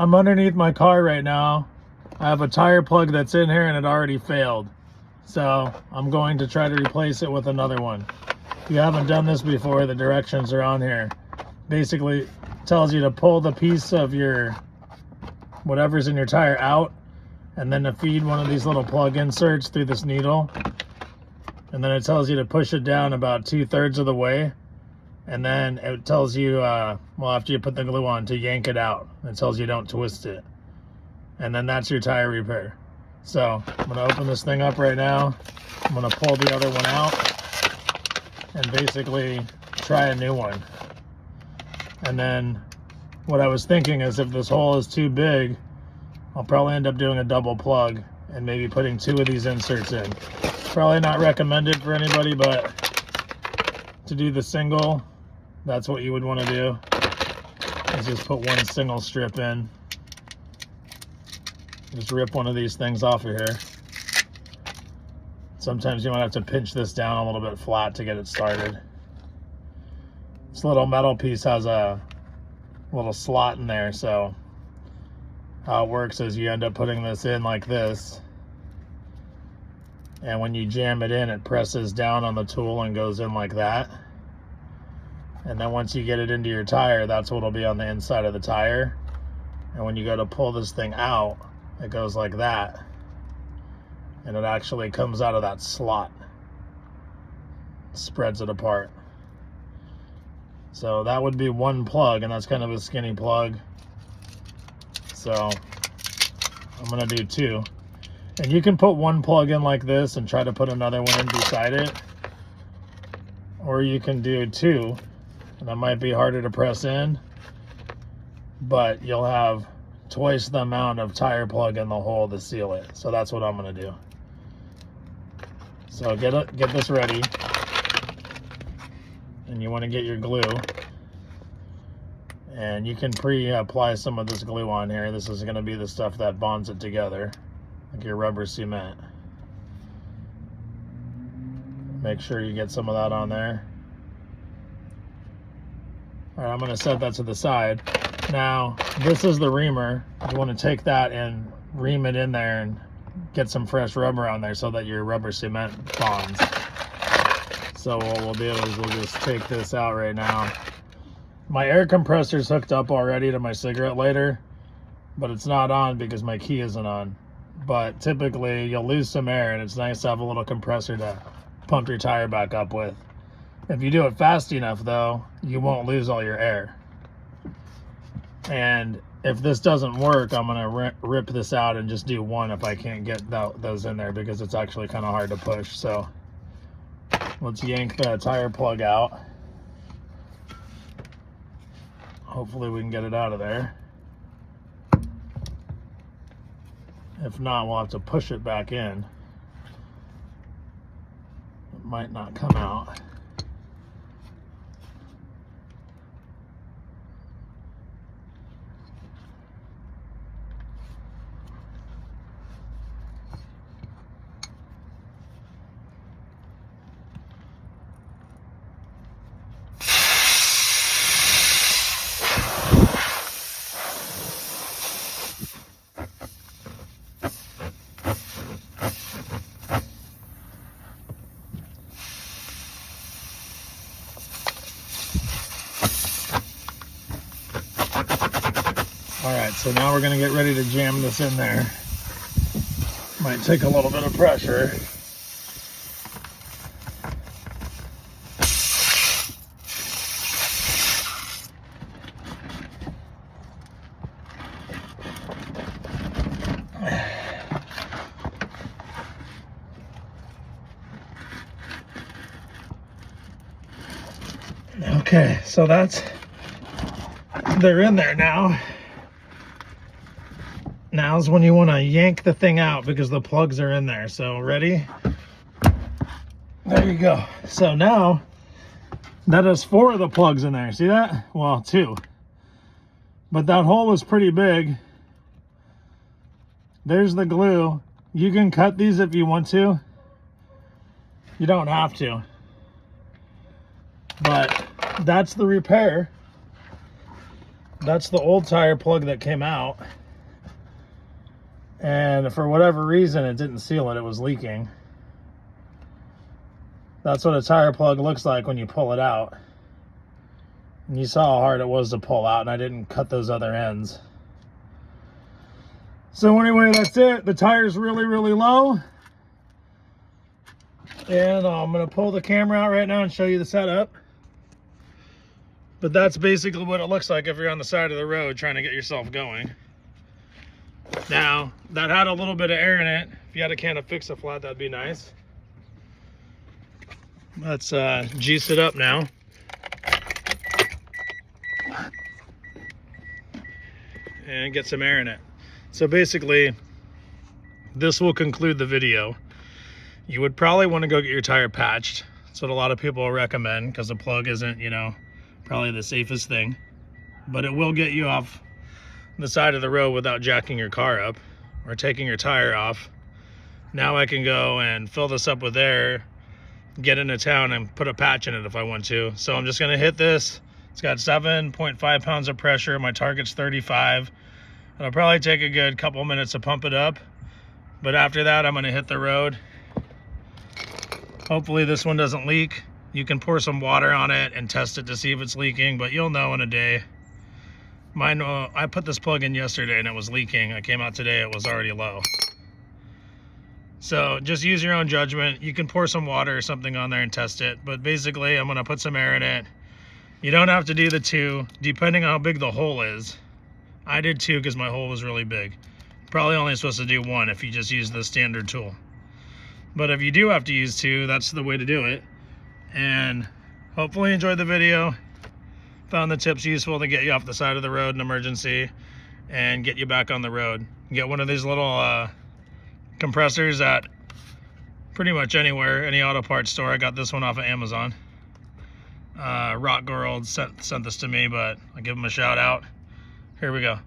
I'm underneath my car right now. I have a tire plug that's in here and it already failed. So I'm going to try to replace it with another one. If you haven't done this before, the directions are on here. Basically tells you to pull the piece of your whatever's in your tire out, and then to feed one of these little plug inserts through this needle. And then it tells you to push it down about 2/3 of the way. And then it tells you, well, after you put the glue on, to yank it out. It tells you don't twist it. And then that's your tire repair. So I'm gonna open this thing up right now. I'm gonna pull the other one out and basically try a new one. And then what I was thinking is, if this hole is too big, I'll probably end up doing a double plug and maybe putting 2 of these inserts in. Probably not recommended for anybody, but to do the single, that's what you would want to do, is just put one single strip in. Just rip one of these things off of here. Sometimes you might have to pinch this down a little bit flat to get it started. This little metal piece has a little slot in there, so how it works is you end up putting this in like this, and when you jam it in, it presses down on the tool and goes in like that. And then once you get it into your tire, that's what'll be on the inside of the tire. And when you go to pull this thing out, it goes like that, and it actually comes out of that slot, spreads it apart. So that would be one plug, and that's kind of a skinny plug. So I'm gonna do 2. And you can put one plug in like this and try to put another one in beside it, or you can do 2, and that might be harder to press in, but you'll have twice the amount of tire plug in the hole to seal it. So that's what I'm gonna do. So get this ready, and you want to get your glue, and you can pre-apply some of this glue on here. This is going to be the stuff that bonds it together, like your rubber cement. Make sure you get some of that on there. All right, I'm going to set that to the side. Now, this is the reamer. You want to take that and ream it in there and get some fresh rubber on there so that your rubber cement bonds. So what we'll do is we'll just take this out right now. My air compressor's hooked up already to my cigarette lighter, but it's not on because my key isn't on. But typically you'll lose some air, and it's nice to have a little compressor to pump your tire back up with. If you do it fast enough though, you won't lose all your air. And if this doesn't work, I'm gonna rip this out and just do 1 if I can't get those in there, because it's actually kind of hard to push. So let's yank the tire plug out. Hopefully we can get it out of there. If not, we'll have to push it back in. It might not come out. All right, so now we're gonna get ready to jam this in there. Might take a little bit of pressure. Okay, so they're in there now. Now's when you want to yank the thing out because the plugs are in there. So ready? There you go. So now that is 4 of the plugs in there. See that? Well, 2. But that hole was pretty big. There's the glue. You can cut these if you want to. You don't have to. But that's the repair. that's the old tire plug that came out. And for whatever reason, it didn't seal it. It was leaking. That's what a tire plug looks like when you pull it out. And you saw how hard it was to pull out, and I didn't cut those other ends. So anyway, that's it. The tire's really, really low. And I'm going to pull the camera out right now and show you the setup. But that's basically what it looks like if you're on the side of the road trying to get yourself going. Now, that had a little bit of air in it. If you had a can of Fix-A-Flat, that'd be nice. Let's juice it up now. And get some air in it. So basically, this will conclude the video. You would probably want to go get your tire patched. That's what a lot of people recommend, because the plug isn't, you know, probably the safest thing. But it will get you off the side of the road without jacking your car up or taking your tire off. Now I can go and fill this up with air, get into town and put a patch in it if I want to. So I'm just going to hit this. It's got 7.5 pounds of pressure. My target's 35. It'll probably take a good couple minutes to pump it up. But after that, I'm going to hit the road. Hopefully this one doesn't leak. You can pour some water on it and test it to see if it's leaking, but you'll know in a day. Mine, I put this plug in yesterday and it was leaking. I came out today, it was already low. So just use your own judgment. You can pour some water or something on there and test it. But basically, I'm going to put some air in it. You don't have to do the 2, depending on how big the hole is. I did 2 because my hole was really big. Probably only supposed to do 1 if you just use the standard tool. But if you do have to use 2, that's the way to do it. And hopefully you enjoyed the video. Found the tips useful to get you off the side of the road in emergency and get you back on the road. Get one of these little compressors at pretty much anywhere, any auto parts store. I got this one off of Amazon. Rock Girl sent this to me, but I'll give them a shout out. Here we go.